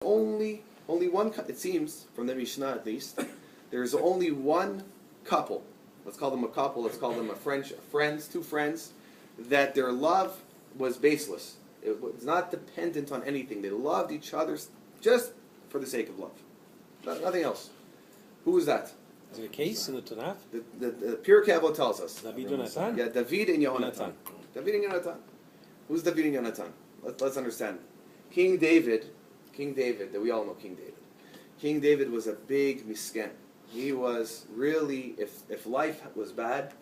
Only one, it seems, from the Mishnah at least, there's only one couple, let's call them a couple, let's call them two friends, that their love was baseless. It was not dependent on anything. They loved each other just for the sake of love. Nothing else. Who is that? Is it a case in the Tanakh? The Pirkei Avot tells us. David and Jonathan? Yeah, David and Yonatan. David and Yonatan. Who's David and Yonatan? Let's understand. King David, that we all know King David. King David was a big misken. He was really, if life was bad,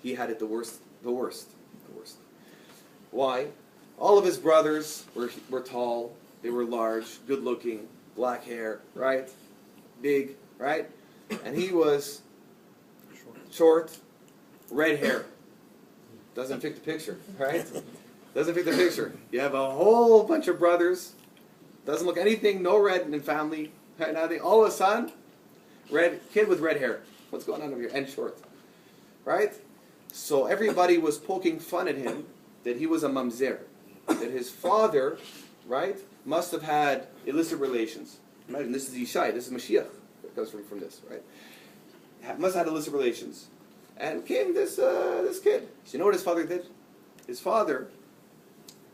he had it the worst. Why? All of his brothers were tall, they were large, good looking, black hair, right? Big, right? And he was short, red hair. Doesn't fit the picture, right? Doesn't fit the picture. You have a whole bunch of brothers, doesn't look anything, no red in family, right? Nothing. All of a sudden, kid with red hair. What's going on over here? And short, right? So everybody was poking fun at him that he was a mamzer, that his father, right, must have had illicit relations. Imagine, this is Yishai, this is Mashiach that comes from this, right? Must have had illicit relations. And came this kid. So you know what his father did? His father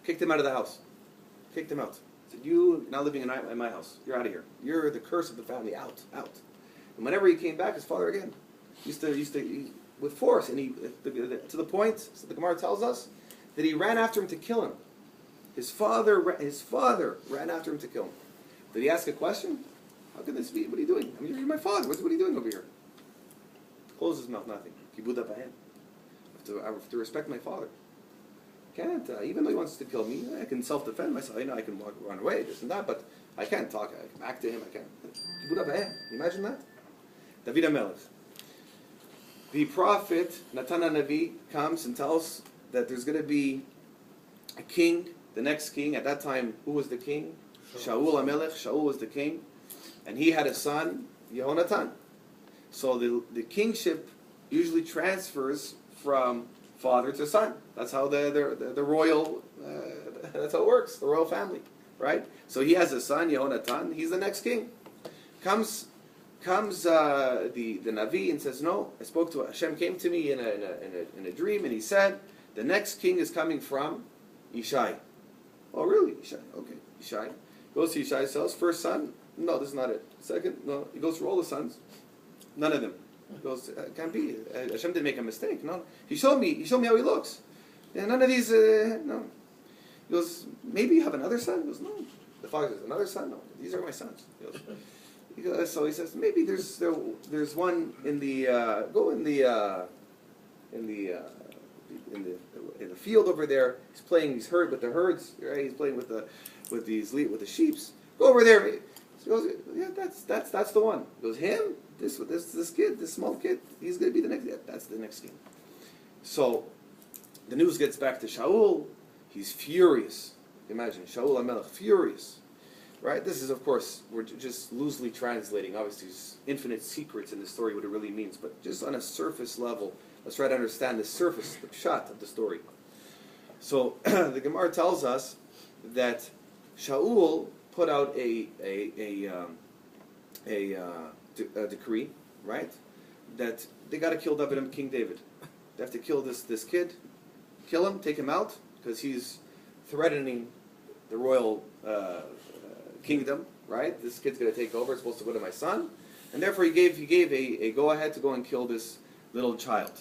kicked him out of the house. Kicked him out. Said, you're not living in my house. You're out of here. You're the curse of the family. Out. And whenever he came back, his father again used to with force, and to the point, so the Gemara tells us, that he ran after him to kill him. His father ran after him to kill him. Did he ask a question? How can this be? What are you doing? I mean, you're my father. What are you doing over here? Close his mouth, nothing. I have to respect my father. Can't, even though he wants to kill me, I can self-defend myself. I can run away, this and that, but I can't talk. I can back to him. I can't. Can you imagine that? David HaMelech. The prophet, Natan HaNavi, comes and tells that there's going to be a king, the next king. At that time, who was the king? Shaul HaMelech. Shaul was the king. And he had a son, Yehonatan. So the kingship usually transfers from father to son. That's how the royal, that's how it works, the royal family, right? So he has a son, Yehonatan. He's the next king. Comes the Navi and says, no, I spoke to Hashem, came to me in a dream, and he said, the next king is coming from Yishai. Oh, really? Yishai. Okay, Yishai. Goes to Yishai, says, first son, no, this is not it. Second, no. He goes through all the sons. None of them. He goes, can't be. Hashem didn't make a mistake. No. He showed me how he looks. Yeah, none of these, no. He goes, maybe you have another son? He goes, no. The father says, another son? No. These are my sons. So he says, maybe there's one in the field over there. He's herd with the herds, right? He's playing with the sheeps. Go over there. He goes, yeah, that's the one. He goes, him? This kid, this small kid, he's going to be the next. Yeah, that's the next king. So the news gets back to Shaul. He's furious. Imagine Shaul HaMelech, furious. Right? This is, of course, we're just loosely translating. Obviously, there's infinite secrets in the story, what it really means. But just on a surface level, let's try to understand the surface, the pshat of the story. So the Gemara tells us that Shaul put out a decree, right? That they got to kill King David. They have to kill this kid, kill him, take him out, because he's threatening the royal kingdom, right? This kid's going to take over. It's supposed to go to my son, and therefore he gave a go ahead to go and kill this little child.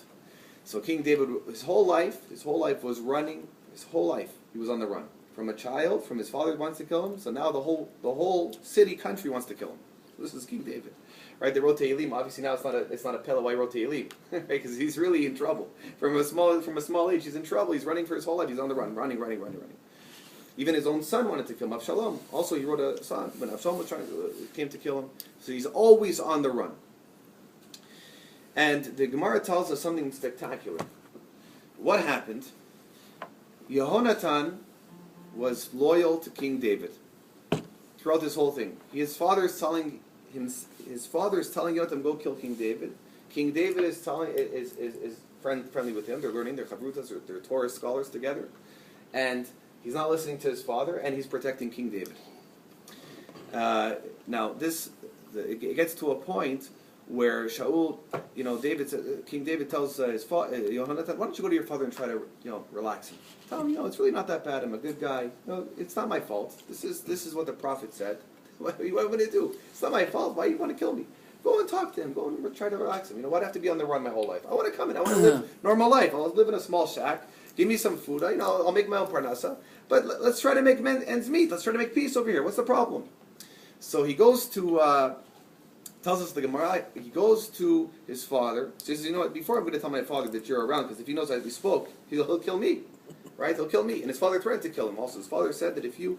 So King David, his whole life was running. His whole life he was on the run from a child. From his father wants to kill him. So now the whole city, country wants to kill him. This is King David, right? They wrote Tehillim. Obviously now it's not a Pella why he wrote Tehillim, right? Because he's really in trouble. From a small age, he's in trouble. He's running for his whole life. He's on the run, running. Even his own son wanted to kill him. Avshalom. Also, he wrote a son when Avshalom came to kill him. So he's always on the run. And the Gemara tells us something spectacular. What happened? Yehonatan was loyal to King David throughout this whole thing. His father is telling Yonatan, go kill King David. King David is friendly with him. They're learning. They're chavrutas. They're Torah scholars together. And he's not listening to his father, and he's protecting King David. Now it gets to a point where Shaul, King David tells his father, Yohanatan, why don't you go to your father and try to, relax him? Tell him, it's really not that bad. I'm a good guy. It's not my fault. This is what the prophet said. What would it do? It's not my fault. Why do you want to kill me? Go and talk to him. Go and try to relax him. Why'd I have to be on the run my whole life? I want to come in. I want to live normal life. I'll live in a small shack. Give me some food. I'll make my own parnasa. But let's try to make ends meet. Let's try to make peace over here. What's the problem? So he goes to, tells us the Gemara, he goes to his father. He says, before I'm going to tell my father that you're around, because if he knows that we spoke, he'll kill me. Right? He'll kill me. And his father threatened to kill him also. His father said that if you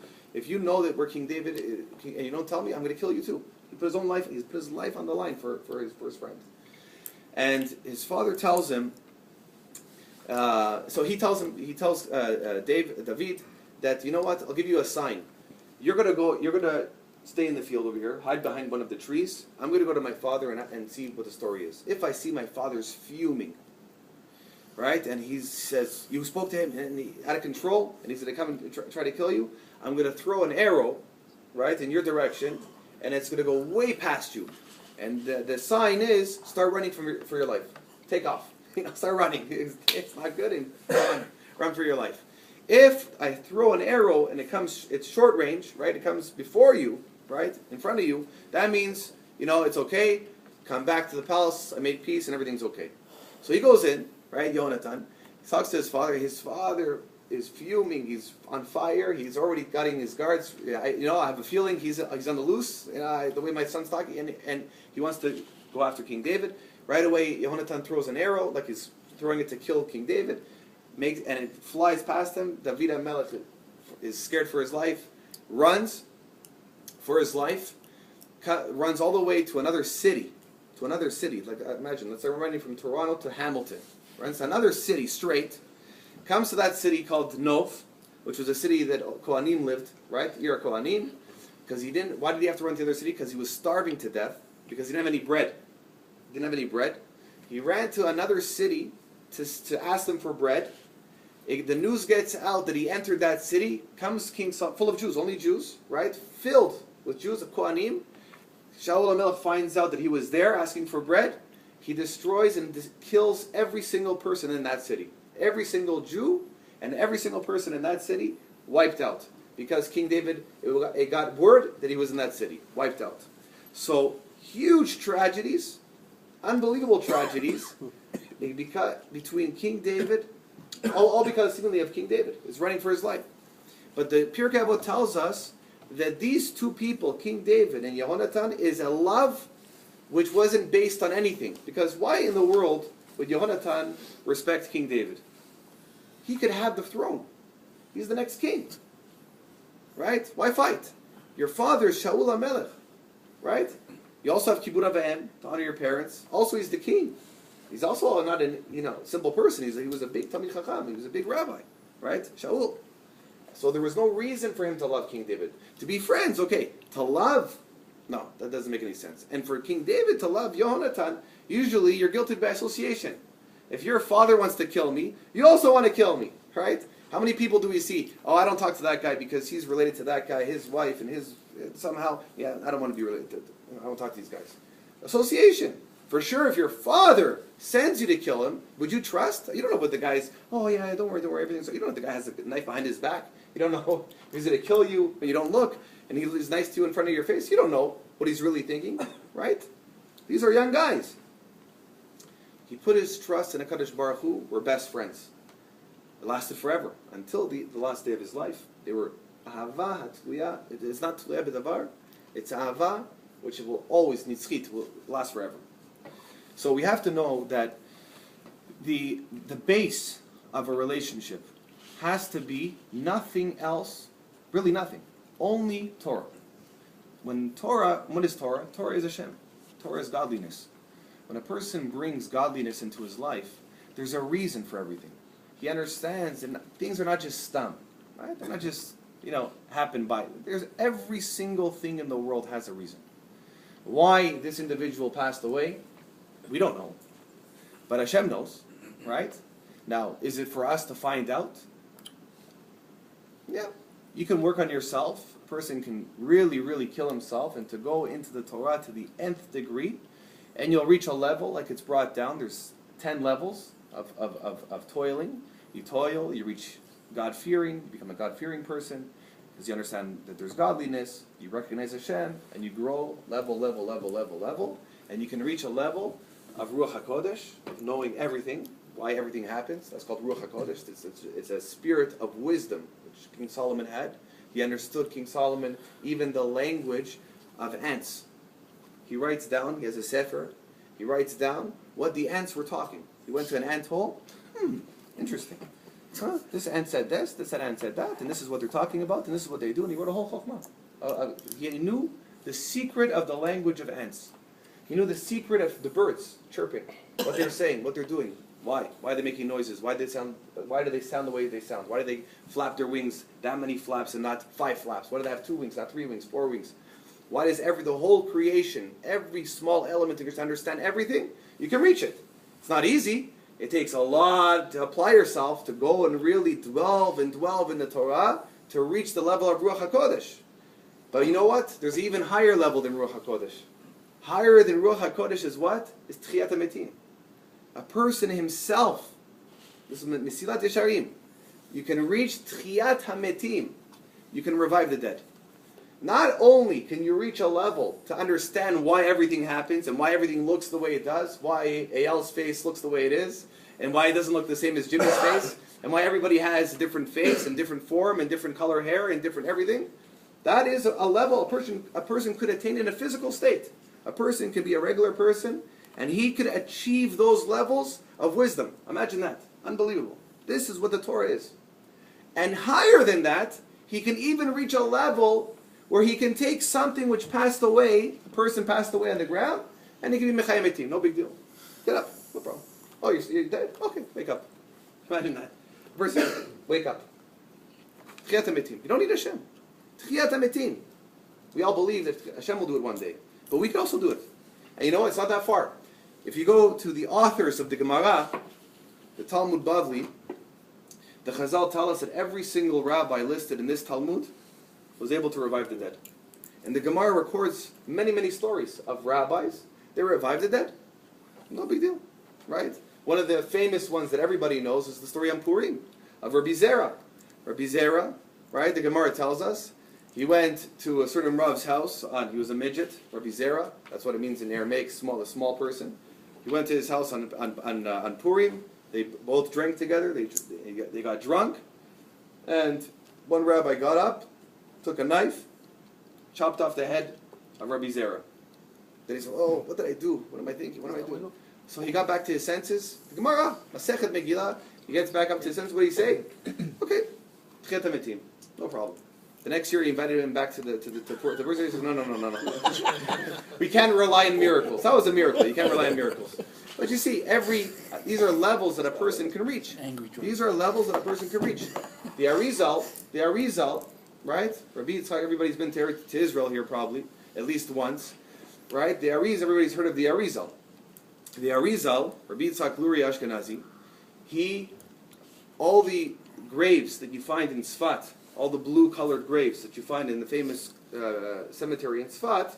know that we're King David and you don't tell me, I'm going to kill you too. He put his life on the line for his friend. And his father tells him, he tells David that, I'll give you a sign. You're going to stay in the field over here, hide behind one of the trees. I'm going to go to my father and see what the story is. If I see my father's fuming, right, and he says, you spoke to him and he out of control, and he's going to come and try to kill you, I'm going to throw an arrow, right, in your direction, and it's going to go way past you. And the sign is, start running for your life. Take off. Start running. It's not good. And run for your life. If I throw an arrow and it's short range, right, it comes before you, right, in front of you, that means, it's okay, come back to the palace, I made peace, and everything's okay. So he goes in, right, Yonatan, he talks to his father is fuming, he's on fire, he's already getting his guards, I have a feeling he's on the loose, the way my son's talking, and he wants to go after King David. Right away, Yonatan throws an arrow, like he's throwing it to kill King David, and it flies past him. David HaMelech is scared for his life, runs for his life, runs all the way to another city. Like imagine, let's say we're running from Toronto to Hamilton. Runs to another city straight, comes to that city called Nov, which was a city that Kohanim lived, right? You're a Kohanim, because why did he have to run to the other city? Because he was starving to death, because he didn't have any bread. He ran to another city to ask them for bread. The news gets out that he entered that city. Comes King Saul, full of Jews, only Jews, right? Filled with Jews of Kohanim. Shaul HaMelech finds out that he was there asking for bread. He destroys and kills every single person in that city. Every single Jew and every single person in that city wiped out. Because King David, it got word that he was in that city. Wiped out. So, huge tragedies, unbelievable tragedies, between King David, all because seemingly of King David, is running for his life. But the Pirkei Avot tells us that these two people, King David and Yehonatan, is a love which wasn't based on anything. Because why in the world would Yehonatan respect King David? He could have the throne. He's the next king. Right? Why fight? Your father is Shaul HaMelech. Right? You also have Kibbud Avim, to honor your parents. Also, he's the king. He's also not a simple person. He was a big Talmid Chacham. He was a big rabbi. Right? Shaul. So there was no reason for him to love King David. To be friends, okay. To love, no, that doesn't make any sense. And for King David to love Yehonatan, usually you're guilted by association. If your father wants to kill me, you also want to kill me, right? How many people do we see? Oh, I don't talk to that guy because he's related to that guy, his wife, and somehow, I don't want to be related to, I don't talk to these guys. Association. For sure, if your father sends you to kill him, would you trust? You don't know what the guy's, don't worry, everything's, you don't know if the guy has a knife behind his back. You don't know if he's going to kill you, but you don't look, and he's nice to you in front of your face. You don't know what he's really thinking, right? These are young guys. He put his trust in HaKadosh Baruch Hu. We're best friends. It lasted forever, until the last day of his life. They were ahava hatluya. It's not tluya b'davar. It's ahava, which will always, nitzchit, will last forever. So we have to know that the base of a relationship has to be nothing else, really nothing, only Torah. What is Torah? Torah is Hashem. Torah is godliness. When a person brings godliness into his life, there's a reason for everything. He understands that things are not just stam, right? They're not just, happen by. There's every single thing in the world has a reason. Why this individual passed away, we don't know. But Hashem knows, right? Now, is it for us to find out? Yeah. You can work on yourself. person can really, really kill himself and to go into the Torah to the nth degree, and you'll reach a level like it's brought down. There's 10 levels of toiling. You toil, you reach God-fearing, you become a God-fearing person, because you understand that there's godliness, you recognize Hashem, and you grow level, and you can reach a level of Ruach HaKodesh, of knowing everything, why everything happens. That's called Ruach HaKodesh. It's a spirit of wisdom, which King Solomon had. He understood, King Solomon, even the language of ants. He writes down, he has a sefer, he writes down what the ants were talking. He went to an ant hole, interesting. Huh? This ant said this ant said that, and this is what they're talking about, and this is what they do, and he wrote a whole chokhmah. He knew the secret of the language of ants. He knew the secret of the birds chirping, what they're saying, what they're doing. Why? Why are they making noises? Why do they sound the way they sound? Why do they flap their wings that many flaps and not 5 flaps? Why do they have 2 wings, not 3 wings, 4 wings? Why does the whole creation, every small element to understand everything, you can reach it. It's not easy. It takes a lot to apply yourself to go and really dwell in the Torah to reach the level of Ruach HaKodesh. But you know what? There's an even higher level than Ruach HaKodesh. Higher than Ruach HaKodesh is what? Is Tchiyat HaMetim. A person himself. This is Mesilat Yesharim. You can reach Tchiyat HaMetim. You can revive the dead. Not only can you reach a level to understand why everything happens and why everything looks the way it does, why Eyal's face looks the way it is, and why it doesn't look the same as Jimmy's face, and why everybody has a different face and different form and different color hair and different everything. That is a level a person could attain in a physical state. A person can be a regular person, and he could achieve those levels of wisdom. Imagine that. Unbelievable. This is what the Torah is. And higher than that, he can even reach a level where he can take something which passed away, a person passed away on the ground, and he can be Mechayim Etim. No big deal. Get up. No problem. Oh, you're dead? Okay, wake up. Imagine that. A person, wake up. Tchiyat HaMetim. You don't need Hashem. Tchiyat HaMetim. We all believe that Hashem will do it one day. But we can also do it. And you know what? It's not that far. If you go to the authors of the Gemara, the Talmud Bavli, the Chazal tell us that every single rabbi listed in this Talmud was able to revive the dead. And the Gemara records many, many stories of rabbis. They revived the dead. No big deal. Right? One of the famous ones that everybody knows is the story on Purim, of Rabbi Zera. Rabbi Zera, right? The Gemara tells us, he went to a certain Rav's house. He was a midget, Rabbi Zera. That's what it means in Aramaic, a small person. He went to his house on Purim. They both drank together. They got drunk. And one rabbi got up, took a knife, chopped off the head of Rabbi Zera. Then he said, oh, what did I do? What am I thinking? What am I doing? So he got back to his senses. The Gemara, Masechet Megillah, he gets back up to his senses. What did he say? Okay, Tchiyat HaMetim. No problem. The next year he invited him back to the person. He said, no. We can't rely on miracles. That was a miracle. You can't rely on miracles. But you see, these are levels that a person can reach. These are levels that a person can reach. The Arizal, right? Rabbi Yitzchak, everybody's been to Israel here probably, at least once. Right? The Arizal, everybody's heard of the Arizal. The Arizal, Rabbi Yitzchak Luri Ashkenazi, all the graves that you find in Tzfat, all the blue-colored graves that you find in the famous cemetery in Tzfat,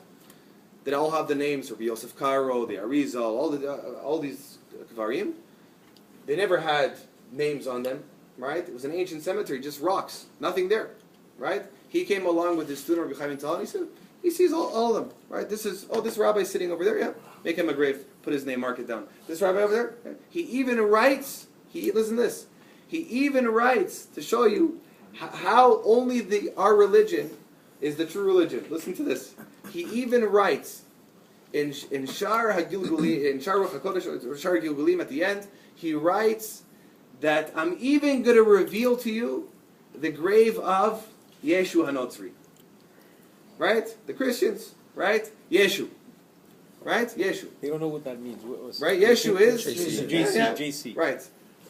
that all have the names of Yosef Karo, the Arizal, all these Kvarim. They never had names on them, right? It was an ancient cemetery, just rocks, nothing there, right? He came along with his student Rabbi Chaim Tal, and he said, he sees all of them, right? This rabbi's sitting over there, yeah? Make him a grave, put his name, mark it down. This rabbi over there, yeah? He even writes, listen to this, he even writes to show you how only our religion is the true religion. Listen to this. He even writes in Shar HaGilgulim, in Shar HaKodesh, Shar HaGilgulim at the end, he writes that I'm even going to reveal to you the grave of Yeshu HaNotzri. Right? The Christians, right? Yeshu. Right? Yeshu. They don't know what that means. Right? Yeshu is? JC. Right.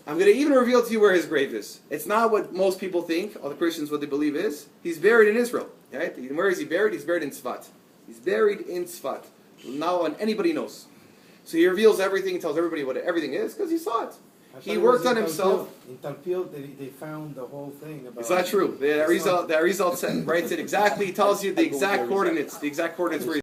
I'm going to even reveal to you where his grave is. It's not what most people think, all the Christians, what they believe is. He's buried in Israel. Right? Where is he buried? He's buried in Tzfat. He's buried in Tzfat. Now anybody knows. So he reveals everything, tells everybody what everything is, because he saw it. He worked on himself. In Talpiot, they found the whole thing about. It's not true. That result writes it exactly. He tells you the exact coordinates. The exact coordinates where